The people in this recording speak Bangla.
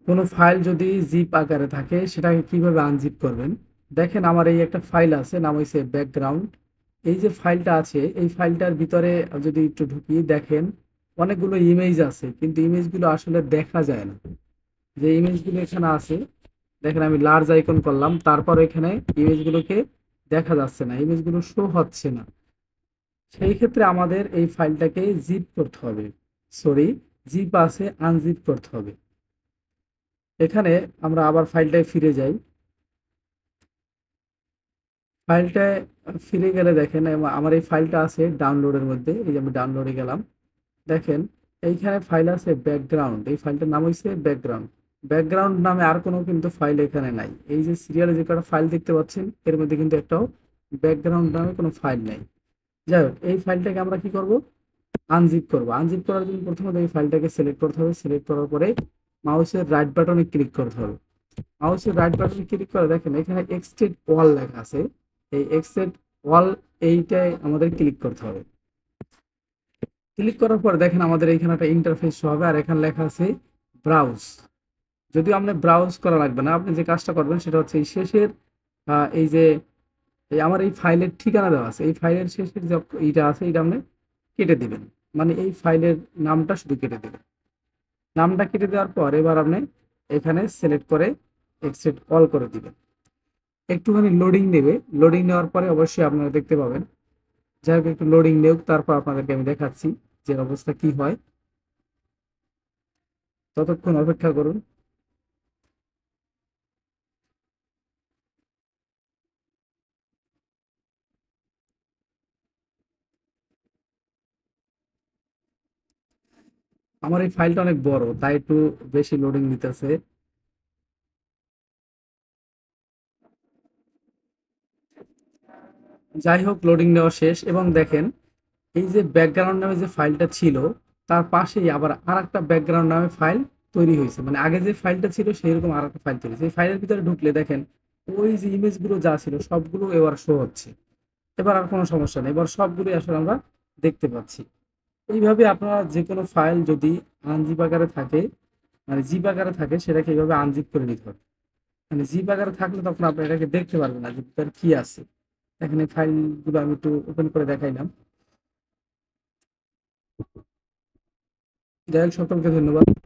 কোনো ফাইল যদি জিপ আকারে থাকে সেটাকে কিভাবে আনজিপ করবেন। দেখেন আমার এই একটা ফাইল আছে, নাম হইছে ব্যাকগ্রাউন্ড। এই যে ফাইলটা আছে এই ফাইলটার ভিতরে যদি একটু ঢুকি দেখেন অনেকগুলো ইমেজ আছে, কিন্তু ইমেজগুলো আসলে দেখা যায় না। যে ইমেজগুলো এখানে আছে দেখেন আমি লার্জ আইকন করলাম, তারপর এখানে ইমেজগুলোকে দেখা যাচ্ছে না, ইমেজগুলো শো হচ্ছে না। সেই ক্ষেত্রে আমাদের এই ফাইলটাকে জিপ করতে হবে, সরি, জিপ আছে আনজিপ করতে হবে। এখানে আমরা আবার ফাইলটায় ফিরে যাই। ফাইলটায় ফিরে গেলে দেখেন আমার এই ফাইলটা আছে ডাউনলোডের মধ্যে, এই যে আমি ডাউনলোডে গেলাম। দেখেন এইখানে ফাইল আছে ব্যাকগ্রাউন্ড, এই ফাইলটার নাম হইছে ব্যাকগ্রাউন্ড। ব্যাকগ্রাউন্ড নামে আর কোনো কিন্তু ফাইল এখানে নাই। এই যে সিরিয়ালে যে কটা ফাইল দেখতে পাচ্ছেন এর মধ্যে কিন্তু একটাও ব্যাকগ্রাউন্ড নামে কোনো ফাইল নাই। যাই হোক, এই ফাইলটাকে আমরা কি করব, আনজিপ করব। আনজিপ করার জন্য প্রথমত এই ফাইলটাকে সিলেক্ট করতে হবে, সিলেক্ট করার পরে মাউসের রাইট বাটনে ক্লিক করতে হবে। মাউসের রাইট বাটনে ক্লিক করে দেখেন এখানে এক্সটেন্ড ওয়াল লেখা আছে, এই এক্সটেন্ড ওয়াল এইটাই আমাদের ক্লিক করতে হবে। ক্লিক করার পর দেখেন আমাদের এখানে একটা ইন্টারফেস শো হবে, আর এখানে লেখা আছে ব্রাউজ। যদিও আপনি ব্রাউজ করা লাগবে না, আপনি যে কাজটা করবেন সেটা হচ্ছে এই শেষের এই যে আমার এই ফাইলের ঠিকানা দেওয়া আছে, এই ফাইলের শেষের যে এইটা আছে এটা আপনি কেটে দিবেন। মানে এই ফাইলের নামটা শুধু কেটে দেবেন। নামটা কেটে দেওয়ার পর এবার আপনি এখানে সিলেক্ট করে এক্সটেন্ড অল করে দিবেন। একটুখানি লোডিং নেবে, লোডিং নেওয়ার পরে অবশ্যই আপনারা দেখতে পাবেন। যাই হোক, একটু লোডিং নেওক, তারপর আপনাদেরকে আমি দেখাচ্ছি যে অবস্থা কি হয়। ততক্ষণ অপেক্ষা করুন। আমার এই ফাইলটা অনেক বড়, তাই একটু বেশি লোডিং নিতেছে। যাই হোক, লোডিং নেওয়া শেষ এবং দেখেন এই যে ব্যাকগ্রাউন্ড নামে যে ফাইলটা ছিল তার পাশেই আবার আর একটা ব্যাকগ্রাউন্ড নামে ফাইল তৈরি হয়েছে। মানে আগে যে ফাইলটা ছিল সেই রকম আর একটা ফাইল তৈরি হয়েছে। এই ফাইলের ভিতরে ঢুকলে দেখেন ওই যে ইমেজগুলো যা ছিল সবগুলো এবার শো হচ্ছে। এবার আর কোনো সমস্যা নেই, এবার সবগুলোই আসলে আমরা দেখতে পাচ্ছি। এইভাবে আপনারা যে কোনো ফাইল যদি আনজিপ আকারে থাকে, মানে জিপ আকারে থাকে, সেটাকে এইভাবে আনজিপ করে নিতে হবে। মানে জিপ আকারে থাকলে তখন আপনি এটাকে দেখতে পারবেন না যে ভিতরে কি আছে। এখানে ফাইলগুলো আমি একটু ওপেন করে দেখাইলাম। যাই হোক, সকলকে ধন্যবাদ।